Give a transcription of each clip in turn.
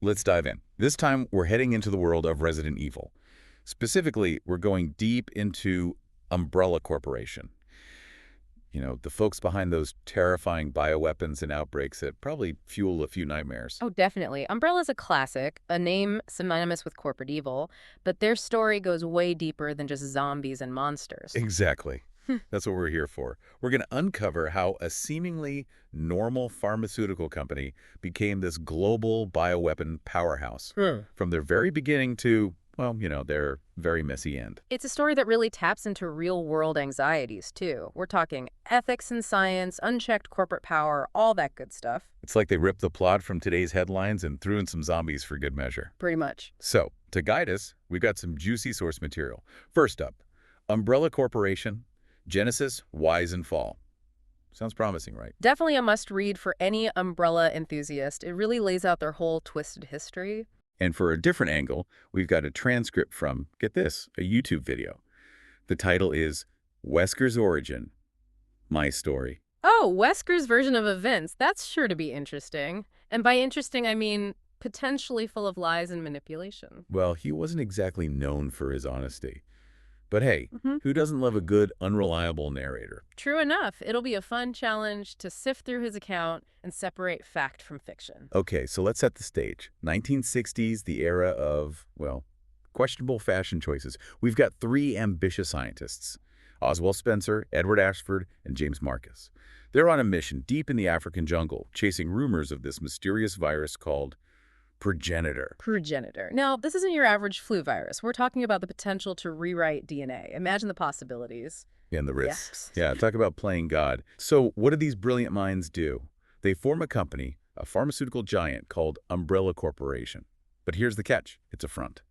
Let's dive in. This time, we're heading into the world of Resident Evil. Specifically, we're going deep into Umbrella Corporation. You know, the folks behind those terrifying bioweapons and outbreaks that probably fuel a few nightmares. Oh, definitely. Umbrella's a classic, a name synonymous with corporate evil, but their story goes way deeper than just zombies and monsters. Exactly. That's what we're here for. We're going to uncover how a seemingly normal pharmaceutical company became this global bioweapon powerhouse. From their very beginning to, well, you know, their very messy end. It's a story that really taps into real-world anxieties, too. We're talking ethics and science, unchecked corporate power, all that good stuff. It's like they ripped the plot from today's headlines and threw in some zombies for good measure. Pretty much. So, to guide us, we've got some juicy source material. First up, Umbrella Corporation, Genesis, Rise and Fall. Sounds promising, right? Definitely a must-read for any Umbrella enthusiast. It really lays out their whole twisted history. And for a different angle, we've got a transcript from, get this, a YouTube video. The title is Wesker's Origin, My Story. Oh, Wesker's version of events. That's sure to be interesting. And by interesting, I mean potentially full of lies and manipulation. Well, he wasn't exactly known for his honesty. But hey, Mm-hmm. who doesn't love a good, unreliable narrator? True enough. It'll be a fun challenge to sift through his account and separate fact from fiction. Okay, so let's set the stage. 1960s, the era of, well, questionable fashion choices. We've got three ambitious scientists, Oswald Spencer, Edward Ashford, and James Marcus. They're on a mission deep in the African jungle, chasing rumors of this mysterious virus called progenitor. Progenitor. Now, this isn't your average flu virus. We're talking about the potential to rewrite DNA. Imagine the possibilities. And the risks. Yes. Yeah, talk about playing God. So what do these brilliant minds do? They form a company, a pharmaceutical giant called Umbrella Corporation. But here's the catch. It's a front.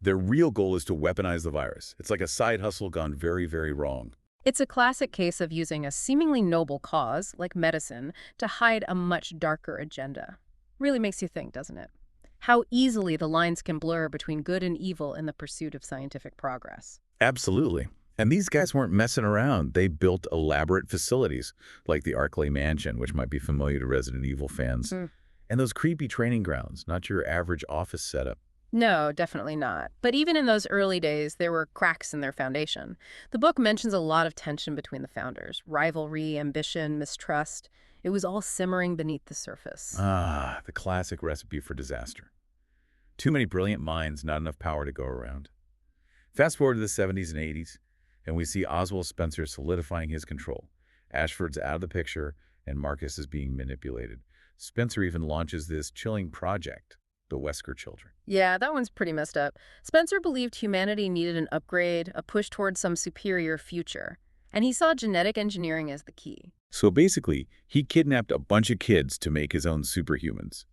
Their real goal is to weaponize the virus. It's like a side hustle gone very, very wrong. It's a classic case of using a seemingly noble cause, like medicine, to hide a much darker agenda. Really makes you think, doesn't it? How easily the lines can blur between good and evil in the pursuit of scientific progress. Absolutely. And these guys weren't messing around. They built elaborate facilities, like the Arklay Mansion, which might be familiar to Resident Evil fans. And those creepy training grounds, not your average office setup. No, definitely not. But even in those early days, there were cracks in their foundation. The book mentions a lot of tension between the founders. Rivalry, ambition, mistrust. It was all simmering beneath the surface. Ah, the classic recipe for disaster. Too many brilliant minds, not enough power to go around. Fast forward to the 70s and 80s, and we see Oswald Spencer solidifying his control. Ashford's out of the picture, and Marcus is being manipulated. Spencer even launches this chilling project, the Wesker children. Yeah, that one's pretty messed up. Spencer believed humanity needed an upgrade, a push towards some superior future. And he saw genetic engineering as the key. So basically, he kidnapped a bunch of kids to make his own superhumans.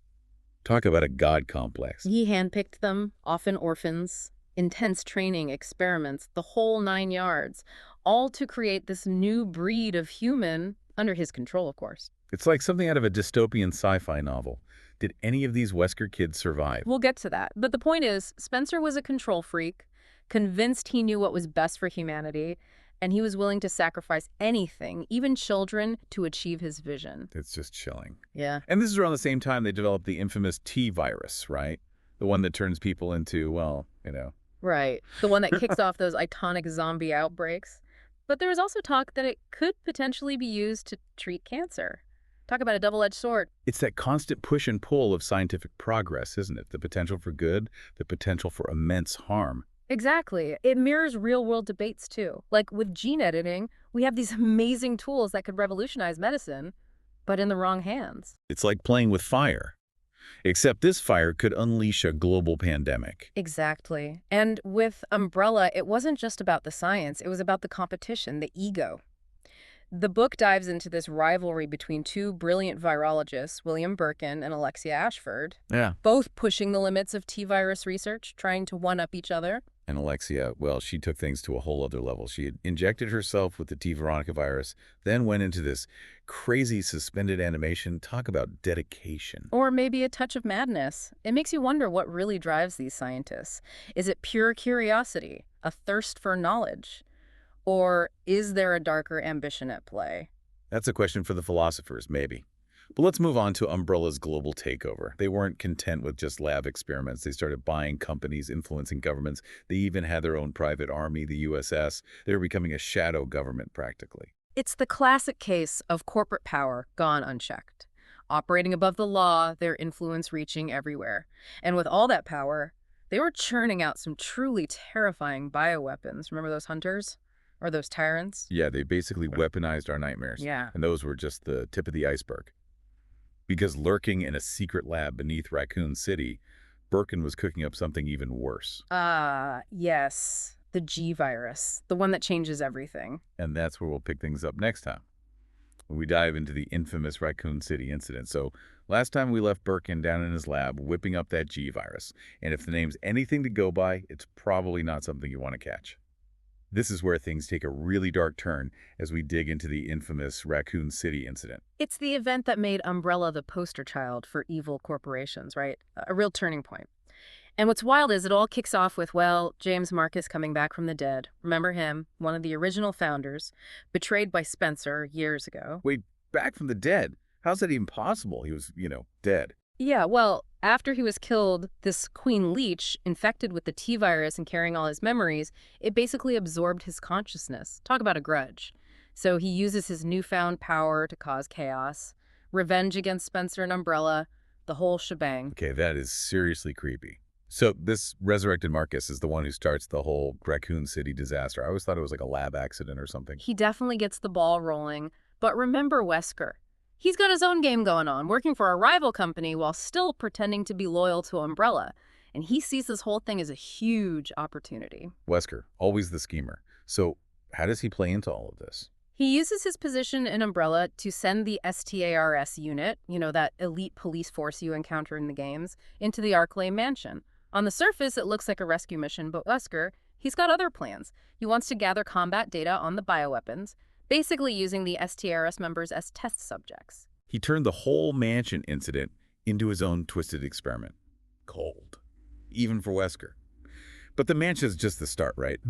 Talk about a god complex. He handpicked them, often orphans, intense training, experiments, the whole 9 yards, all to create this new breed of human under his control, of course. It's like something out of a dystopian sci-fi novel. Did any of these Wesker kids survive? We'll get to that. But the point is, Spencer was a control freak, convinced he knew what was best for humanity, and he was willing to sacrifice anything, even children, to achieve his vision. It's just chilling. Yeah. And this is around the same time they developed the infamous T virus, right? The one that turns people into, well, you know. Right. The one that kicks off those iconic zombie outbreaks. But there was also talk that it could potentially be used to treat cancer. Talk about a double-edged sword. It's that constant push and pull of scientific progress, isn't it? The potential for good, the potential for immense harm. Exactly. It mirrors real-world debates, too. Like with gene editing, we have these amazing tools that could revolutionize medicine, but in the wrong hands. It's like playing with fire. Except this fire could unleash a global pandemic. Exactly. And with Umbrella, it wasn't just about the science. It was about the competition, the ego. The book dives into this rivalry between two brilliant virologists, William Birkin and Alexia Ashford, Yeah. both pushing the limits of T-virus research, trying to one-up each other. And Alexia, well, she took things to a whole other level. She had injected herself with the T. Veronica virus, then went into this crazy suspended animation. Talk about dedication. Or maybe a touch of madness. It makes you wonder what really drives these scientists. Is it pure curiosity, a thirst for knowledge? Or is there a darker ambition at play? That's a question for the philosophers, maybe. But let's move on to Umbrella's global takeover. They weren't content with just lab experiments. They started buying companies, influencing governments. They even had their own private army, the USS. They were becoming a shadow government, practically. It's the classic case of corporate power gone unchecked. Operating above the law, their influence reaching everywhere. And with all that power, they were churning out some truly terrifying bioweapons. Remember those hunters? Or those tyrants? Yeah, they basically weaponized our nightmares. Yeah. And those were just the tip of the iceberg. Because lurking in a secret lab beneath Raccoon City, Birkin was cooking up something even worse. Yes. The G virus. The one that changes everything. And that's where we'll pick things up next time, when we dive into the infamous Raccoon City incident. So last time we left Birkin down in his lab whipping up that G virus. And if the name's anything to go by, it's probably not something you want to catch. This is where things take a really dark turn as we dig into the infamous Raccoon City incident. It's the event that made Umbrella the poster child for evil corporations, right? A real turning point. And what's wild is it all kicks off with, well, James Marcus coming back from the dead. Remember him, one of the original founders, betrayed by Spencer years ago. Wait, back from the dead? How's that even possible? He was, dead. Yeah, well, after he was killed, this Queen Leech, infected with the T-virus and carrying all his memories, it basically absorbed his consciousness. Talk about a grudge. So he uses his newfound power to cause chaos, revenge against Spencer and Umbrella, the whole shebang. Okay, that is seriously creepy. So this resurrected Marcus is the one who starts the whole Raccoon City disaster. I always thought it was like a lab accident or something. He definitely gets the ball rolling. But remember Wesker. He's got his own game going on, working for a rival company while still pretending to be loyal to Umbrella. And he sees this whole thing as a huge opportunity. Wesker, always the schemer. So how does he play into all of this? He uses his position in Umbrella to send the STARS unit, that elite police force you encounter in the games, into the Arklay mansion. On the surface, it looks like a rescue mission, but Wesker, he's got other plans. He wants to gather combat data on the bioweapons, basically using the STRS members as test subjects. He turned the whole mansion incident into his own twisted experiment. Cold. Even for Wesker. But the mansion's just the start, right?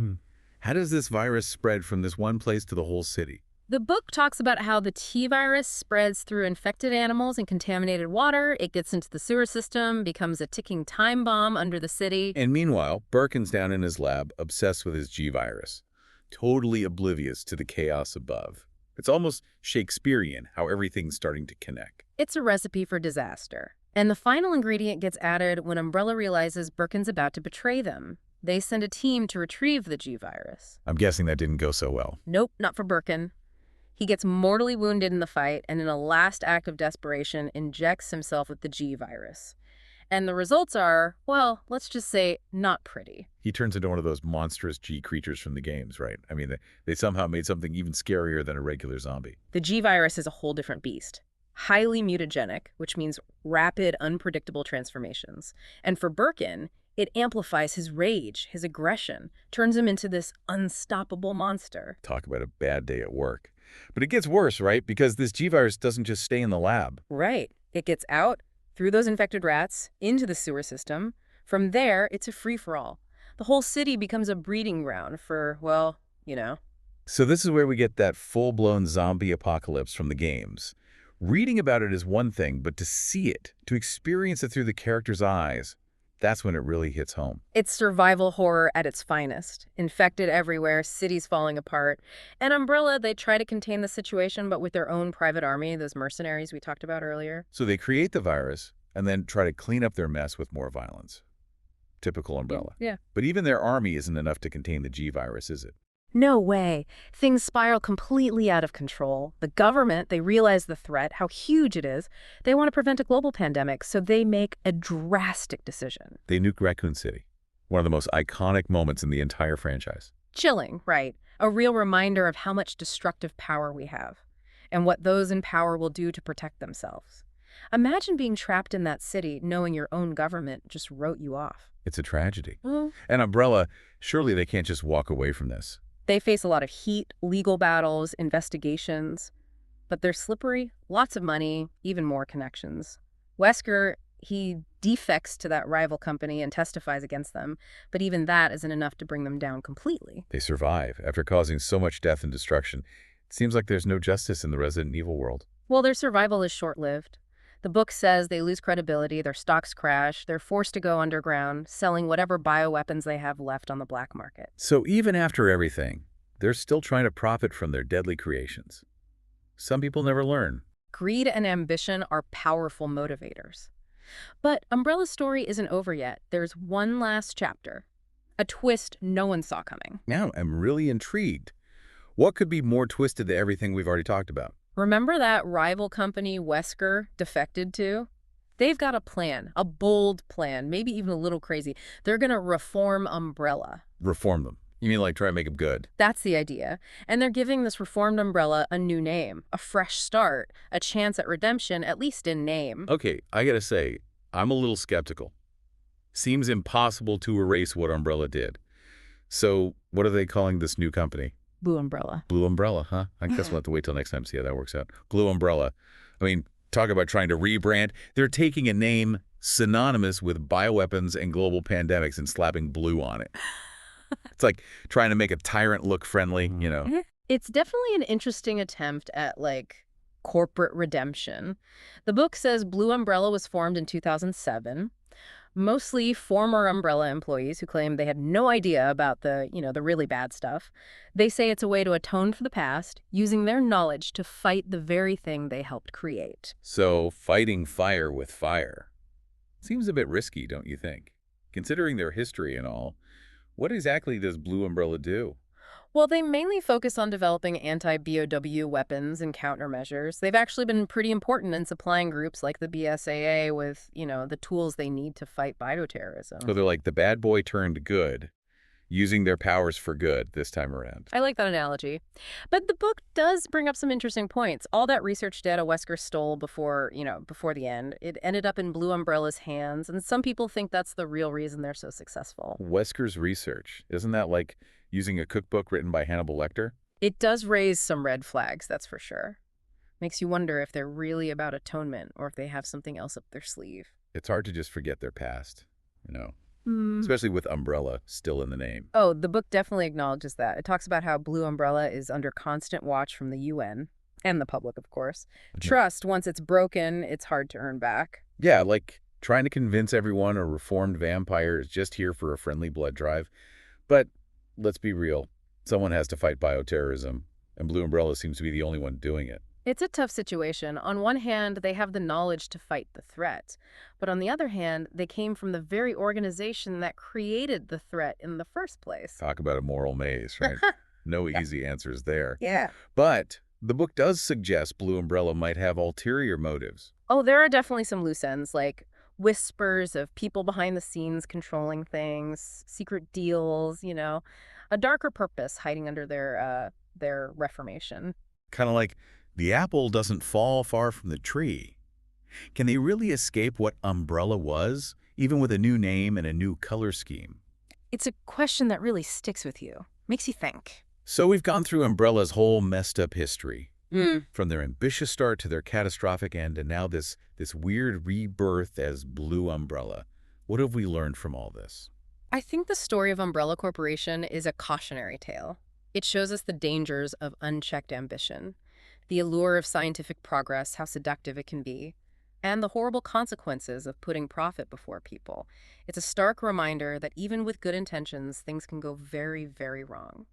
How does this virus spread from this one place to the whole city? The book talks about how the T-virus spreads through infected animals and contaminated water. It gets into the sewer system, becomes a ticking time bomb under the city. And meanwhile, Birkin's down in his lab, obsessed with his G-virus, totally oblivious to the chaos above. It's almost Shakespearean how everything's starting to connect. It's a recipe for disaster. And the final ingredient gets added when Umbrella realizes Birkin's about to betray them. They send a team to retrieve the G-virus. I'm guessing that didn't go so well. Nope, not for Birkin. He gets mortally wounded in the fight and in a last act of desperation injects himself with the G-virus. And the results are, well, let's just say, not pretty. He turns into one of those monstrous G creatures from the games, right? I mean, they somehow made something even scarier than a regular zombie. The G-virus is a whole different beast. Highly mutagenic, which means rapid, unpredictable transformations. And for Birkin, it amplifies his rage, his aggression, turns him into this unstoppable monster. Talk about a bad day at work. But it gets worse, right? Because this G-virus doesn't just stay in the lab. Right. It gets out, through those infected rats, into the sewer system. From there, it's a free-for-all. The whole city becomes a breeding ground for, well, So this is where we get that full-blown zombie apocalypse from the games. Reading about it is one thing, but to see it, to experience it through the character's eyes, that's when it really hits home. It's survival horror at its finest. Infected everywhere, cities falling apart. And Umbrella, they try to contain the situation, but with their own private army, those mercenaries we talked about earlier. So they create the virus and then try to clean up their mess with more violence. Typical Umbrella. Yeah. But even their army isn't enough to contain the G-virus, is it? No way. Things spiral completely out of control. The government, they realize the threat, how huge it is. They want to prevent a global pandemic, so they make a drastic decision. They nuke Raccoon City, one of the most iconic moments in the entire franchise. Chilling, right? A real reminder of how much destructive power we have, and what those in power will do to protect themselves. Imagine being trapped in that city, knowing your own government just wrote you off. It's a tragedy. And Umbrella, surely they can't just walk away from this. They face a lot of heat, legal battles, investigations. But they're slippery, lots of money, even more connections. Wesker, he defects to that rival company and testifies against them, but even that isn't enough to bring them down completely. They survive after causing so much death and destruction. It seems like there's no justice in the Resident Evil world. Well, their survival is short-lived. The book says they lose credibility, their stocks crash, they're forced to go underground, selling whatever bioweapons they have left on the black market. So even after everything, they're still trying to profit from their deadly creations. Some people never learn. Greed and ambition are powerful motivators. But Umbrella's story isn't over yet. There's one last chapter. A twist no one saw coming. Now I'm really intrigued. What could be more twisted than everything we've already talked about? Remember that rival company Wesker defected to? They've got a plan, a bold plan, maybe even a little crazy. They're going to reform Umbrella. Reform them. You mean like try to make them good? That's the idea. And they're giving this reformed Umbrella a new name, a fresh start, a chance at redemption, at least in name. Okay, I gotta say, I'm a little skeptical. Seems impossible to erase what Umbrella did. So what are they calling this new company? Blue Umbrella. Blue Umbrella, huh? I guess we'll have to wait till next time to see how that works out. Blue Umbrella. I mean, talk about trying to rebrand. They're taking a name synonymous with bioweapons and global pandemics and slapping blue on it. It's like trying to make a tyrant look friendly, you know. It's definitely an interesting attempt at, like, corporate redemption. The book says Blue Umbrella was formed in 2007. Mostly former Umbrella employees who claim they had no idea about the really bad stuff. They say it's a way to atone for the past, using their knowledge to fight the very thing they helped create. So fighting fire with fire seems a bit risky, don't you think? Considering their history and all, what exactly does Blue Umbrella do? Well, they mainly focus on developing anti-BOW weapons and countermeasures. They've actually been pretty important in supplying groups like the BSAA with, the tools they need to fight bioterrorism. So they're like the bad boy turned good, using their powers for good this time around. I like that analogy. But the book does bring up some interesting points. All that research data Wesker stole before the end, it ended up in Blue Umbrella's hands, and some people think that's the real reason they're so successful. Wesker's research, isn't that like using a cookbook written by Hannibal Lecter? It does raise some red flags, that's for sure. Makes you wonder if they're really about atonement or if they have something else up their sleeve. It's hard to just forget their past, especially with Umbrella still in the name. Oh, the book definitely acknowledges that. It talks about how Blue Umbrella is under constant watch from the UN and the public, of course. Trust, once it's broken, it's hard to earn back. Yeah, like trying to convince everyone a reformed vampire is just here for a friendly blood drive. But let's be real. Someone has to fight bioterrorism, and Blue Umbrella seems to be the only one doing it. It's a tough situation. On one hand, they have the knowledge to fight the threat. But on the other hand, they came from the very organization that created the threat in the first place. Talk about a moral maze, right? No easy answers there. Yeah. But the book does suggest Blue Umbrella might have ulterior motives. Oh, there are definitely some loose ends, like whispers of people behind the scenes controlling things, secret deals, a darker purpose hiding under their reformation. Kind of like the apple doesn't fall far from the tree. Can they really escape what Umbrella was, even with a new name and a new color scheme? It's a question that really sticks with you. Makes you think. So we've gone through Umbrella's whole messed up history. From their ambitious start to their catastrophic end, and now this weird rebirth as Blue Umbrella. What have we learned from all this? I think the story of Umbrella Corporation is a cautionary tale. It shows us the dangers of unchecked ambition, the allure of scientific progress, how seductive it can be, and the horrible consequences of putting profit before people. It's a stark reminder that even with good intentions, things can go very, very wrong.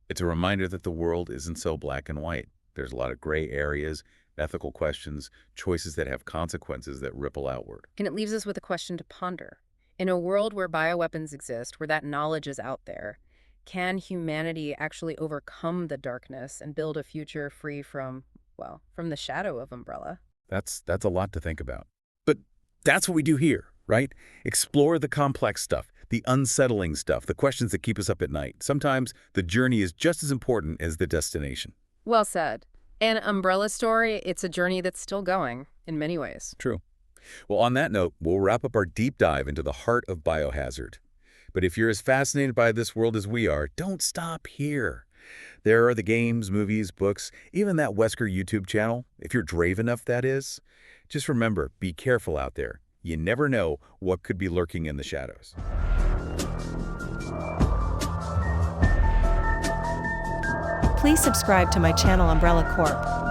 It's a reminder that the world isn't so black and white. There's a lot of gray areas, ethical questions, choices that have consequences that ripple outward. And it leaves us with a question to ponder. In a world where bioweapons exist, where that knowledge is out there, can humanity actually overcome the darkness and build a future free from the shadow of Umbrella? That's a lot to think about. But that's what we do here, right? Explore the complex stuff, the unsettling stuff, the questions that keep us up at night. Sometimes the journey is just as important as the destination. Well said. An Umbrella story, it's a journey that's still going in many ways. True. Well, on that note, we'll wrap up our deep dive into the heart of biohazard. But if you're as fascinated by this world as we are, don't stop here. There are the games, movies, books, even that Wesker YouTube channel, if you're brave enough, that is. Just remember, be careful out there. You never know what could be lurking in the shadows. Please subscribe to my channel Umbrella Corp.